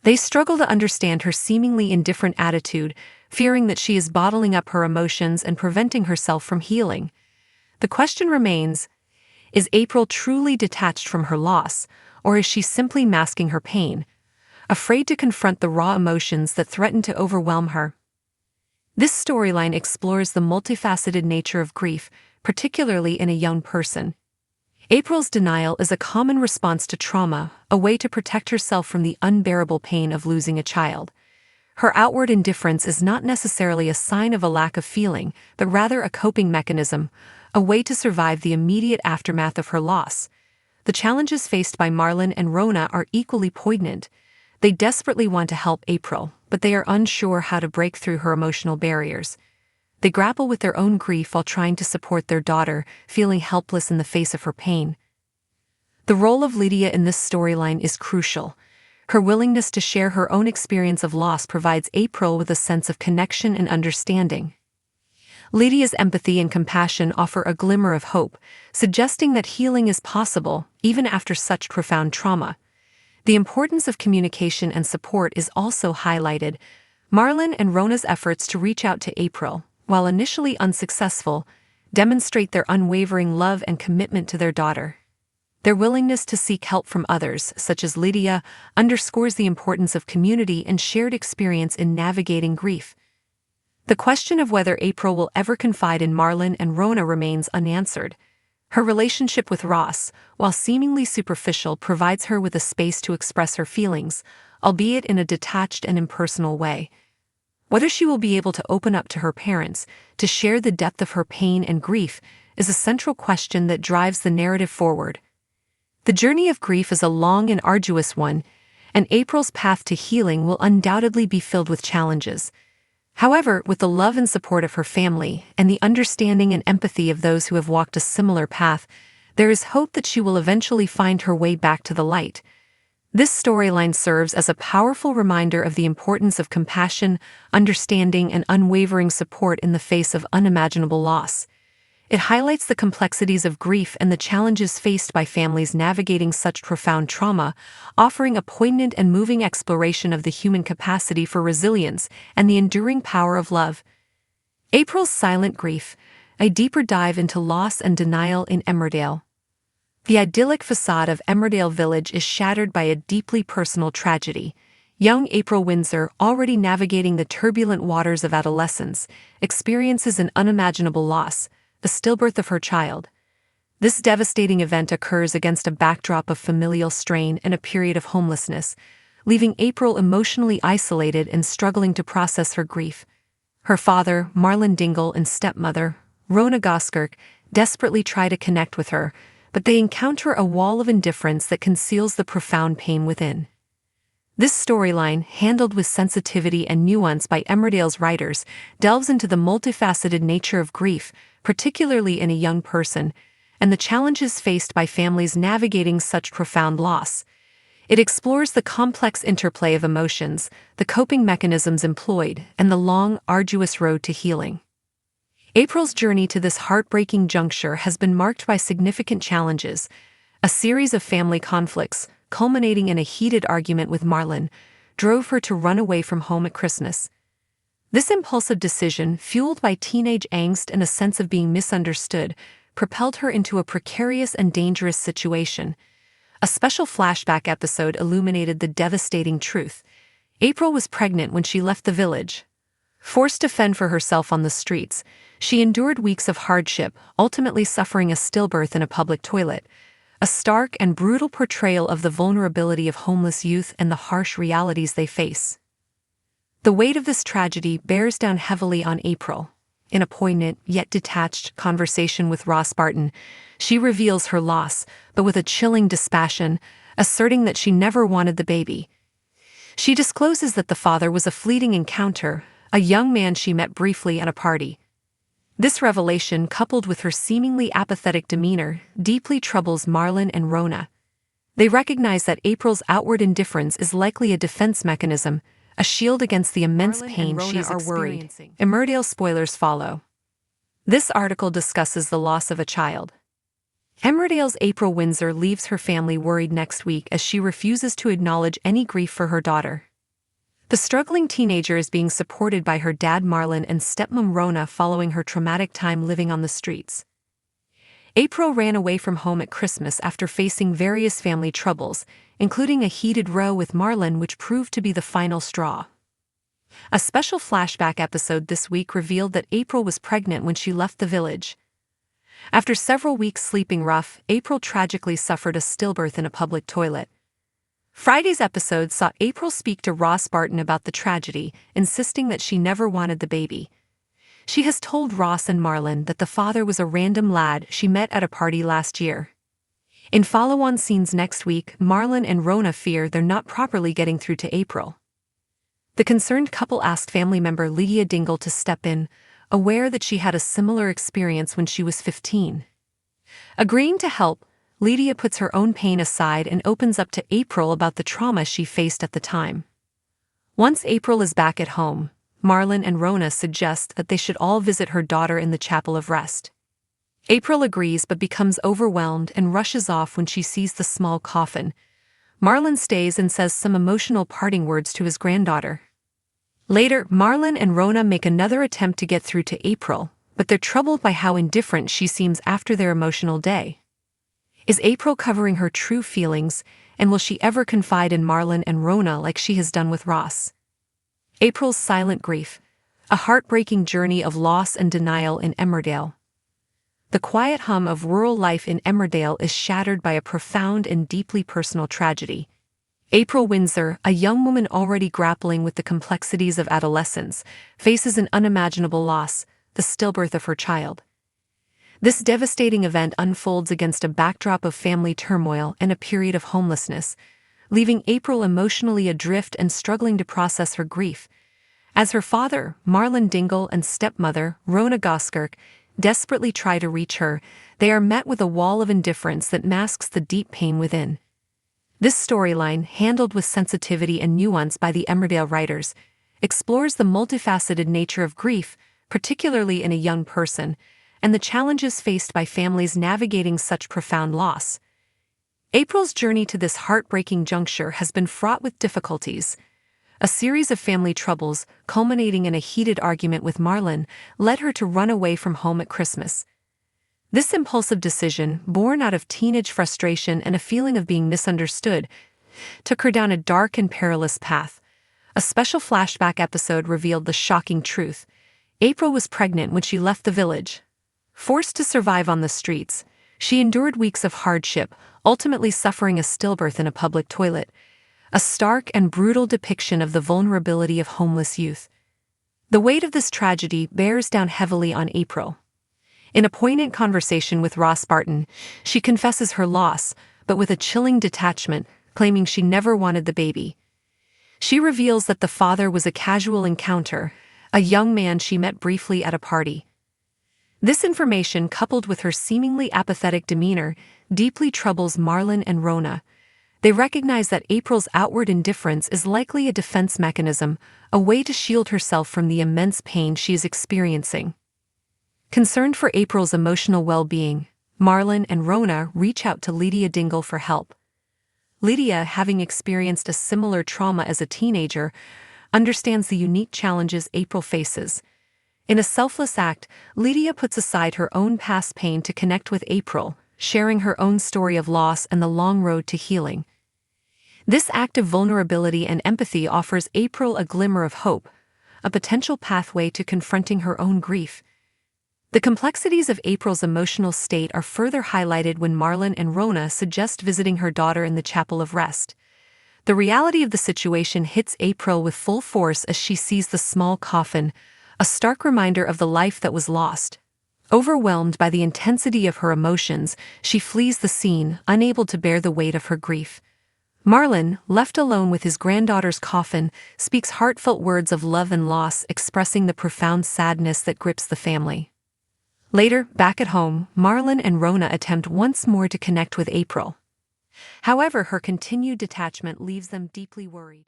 They struggle to understand her seemingly indifferent attitude, fearing that she is bottling up her emotions and preventing herself from healing. The question remains, is April truly detached from her loss, or is she simply masking her pain, afraid to confront the raw emotions that threaten to overwhelm her? This storyline explores the multifaceted nature of grief, particularly in a young person. April's denial is a common response to trauma, a way to protect herself from the unbearable pain of losing a child. Her outward indifference is not necessarily a sign of a lack of feeling, but rather a coping mechanism, a way to survive the immediate aftermath of her loss. The challenges faced by Marlon and Rona are equally poignant. They desperately want to help April, but they are unsure how to break through her emotional barriers. They grapple with their own grief while trying to support their daughter, feeling helpless in the face of her pain. The role of Lydia in this storyline is crucial. Her willingness to share her own experience of loss provides April with a sense of connection and understanding. Lydia's empathy and compassion offer a glimmer of hope, suggesting that healing is possible, even after such profound trauma. The importance of communication and support is also highlighted. Marlon and Rona's efforts to reach out to April, while initially unsuccessful, demonstrate their unwavering love and commitment to their daughter. Their willingness to seek help from others, such as Lydia, underscores the importance of community and shared experience in navigating grief. The question of whether April will ever confide in Marlon and Rona remains unanswered. Her relationship with Ross, while seemingly superficial, provides her with a space to express her feelings, albeit in a detached and impersonal way. Whether she will be able to open up to her parents, to share the depth of her pain and grief, is a central question that drives the narrative forward. The journey of grief is a long and arduous one, and April's path to healing will undoubtedly be filled with challenges. However, with the love and support of her family, and the understanding and empathy of those who have walked a similar path, there is hope that she will eventually find her way back to the light. This storyline serves as a powerful reminder of the importance of compassion, understanding, and unwavering support in the face of unimaginable loss. It highlights the complexities of grief and the challenges faced by families navigating such profound trauma, offering a poignant and moving exploration of the human capacity for resilience and the enduring power of love. April's silent grief, a deeper dive into loss and denial in Emmerdale. The idyllic facade of Emmerdale Village is shattered by a deeply personal tragedy. Young April Windsor, already navigating the turbulent waters of adolescence, experiences an unimaginable loss, the stillbirth of her child. This devastating event occurs against a backdrop of familial strain and a period of homelessness, leaving April emotionally isolated and struggling to process her grief. Her father, Marlon Dingle, and stepmother, Rona Goskirk, desperately try to connect with her, but they encounter a wall of indifference that conceals the profound pain within. This storyline, handled with sensitivity and nuance by Emmerdale's writers, delves into the multifaceted nature of grief, particularly in a young person, and the challenges faced by families navigating such profound loss. It explores the complex interplay of emotions, the coping mechanisms employed, and the long, arduous road to healing. April's journey to this heartbreaking juncture has been marked by significant challenges. A series of family conflicts, culminating in a heated argument with Marlon, drove her to run away from home at Christmas. This impulsive decision, fueled by teenage angst and a sense of being misunderstood, propelled her into a precarious and dangerous situation. A special flashback episode illuminated the devastating truth. April was pregnant when she left the village. Forced to fend for herself on the streets, she endured weeks of hardship, ultimately suffering a stillbirth in a public toilet. A stark and brutal portrayal of the vulnerability of homeless youth and the harsh realities they face. The weight of this tragedy bears down heavily on April. In a poignant, yet detached, conversation with Ross Barton, she reveals her loss, but with a chilling dispassion, asserting that she never wanted the baby. She discloses that the father was a fleeting encounter, a young man she met briefly at a party. This revelation, coupled with her seemingly apathetic demeanor, deeply troubles Marlon and Rona. They recognize that April's outward indifference is likely a defense mechanism, a shield against the immense pain she is experiencing. Emmerdale spoilers follow. This article discusses the loss of a child. Emmerdale's April Windsor leaves her family worried next week as she refuses to acknowledge any grief for her daughter. The struggling teenager is being supported by her dad Marlon and stepmom Rona following her traumatic time living on the streets. April ran away from home at Christmas after facing various family troubles, including a heated row with Marlon which proved to be the final straw. A special flashback episode this week revealed that April was pregnant when she left the village. After several weeks sleeping rough, April tragically suffered a stillbirth in a public toilet. Friday's episode saw April speak to Ross Barton about the tragedy, insisting that she never wanted the baby. She has told Ross and Marlon that the father was a random lad she met at a party last year. In follow-on scenes next week, Marlon and Rona fear they're not properly getting through to April. The concerned couple asked family member Lydia Dingle to step in, aware that she had a similar experience when she was 15. Agreeing to help, Lydia puts her own pain aside and opens up to April about the trauma she faced at the time. Once April is back at home, Marlon and Rona suggest that they should all visit her daughter in the chapel of rest. April agrees but becomes overwhelmed and rushes off when she sees the small coffin. Marlon stays and says some emotional parting words to his granddaughter. Later, Marlon and Rona make another attempt to get through to April, but they're troubled by how indifferent she seems after their emotional day. Is April covering her true feelings, and will she ever confide in Marlon and Rona like she has done with Ross? April's silent grief, a heartbreaking journey of loss and denial in Emmerdale. The quiet hum of rural life in Emmerdale is shattered by a profound and deeply personal tragedy. April Windsor, a young woman already grappling with the complexities of adolescence, faces an unimaginable loss, the stillbirth of her child. This devastating event unfolds against a backdrop of family turmoil and a period of homelessness, leaving April emotionally adrift and struggling to process her grief. As her father, Marlon Dingle, and stepmother, Rona Goskirk, desperately try to reach her, they are met with a wall of indifference that masks the deep pain within. This storyline, handled with sensitivity and nuance by the Emmerdale writers, explores the multifaceted nature of grief, particularly in a young person, and the challenges faced by families navigating such profound loss. April's journey to this heartbreaking juncture has been fraught with difficulties. A series of family troubles, culminating in a heated argument with Marlon, led her to run away from home at Christmas. This impulsive decision, born out of teenage frustration and a feeling of being misunderstood, took her down a dark and perilous path. A special flashback episode revealed the shocking truth. April was pregnant when she left the village. Forced to survive on the streets, she endured weeks of hardship, ultimately suffering a stillbirth in a public toilet. A stark and brutal depiction of the vulnerability of homeless youth. The weight of this tragedy bears down heavily on April. In a poignant conversation with Ross Barton, she confesses her loss, but with a chilling detachment, claiming she never wanted the baby. She reveals that the father was a casual encounter, a young man she met briefly at a party. This information, coupled with her seemingly apathetic demeanor, deeply troubles Marlon and Rona. They recognize that April's outward indifference is likely a defense mechanism, a way to shield herself from the immense pain she is experiencing. Concerned for April's emotional well-being, Marlon and Rona reach out to Lydia Dingle for help. Lydia, having experienced a similar trauma as a teenager, understands the unique challenges April faces. In a selfless act, Lydia puts aside her own past pain to connect with April, sharing her own story of loss and the long road to healing. This act of vulnerability and empathy offers April a glimmer of hope, a potential pathway to confronting her own grief. The complexities of April's emotional state are further highlighted when Marlon and Rona suggest visiting her daughter in the chapel of rest. The reality of the situation hits April with full force as she sees the small coffin, a stark reminder of the life that was lost. Overwhelmed by the intensity of her emotions, she flees the scene, unable to bear the weight of her grief. Marlon, left alone with his granddaughter's coffin, speaks heartfelt words of love and loss, expressing the profound sadness that grips the family. Later, back at home, Marlon and Rona attempt once more to connect with April. However, her continued detachment leaves them deeply worried.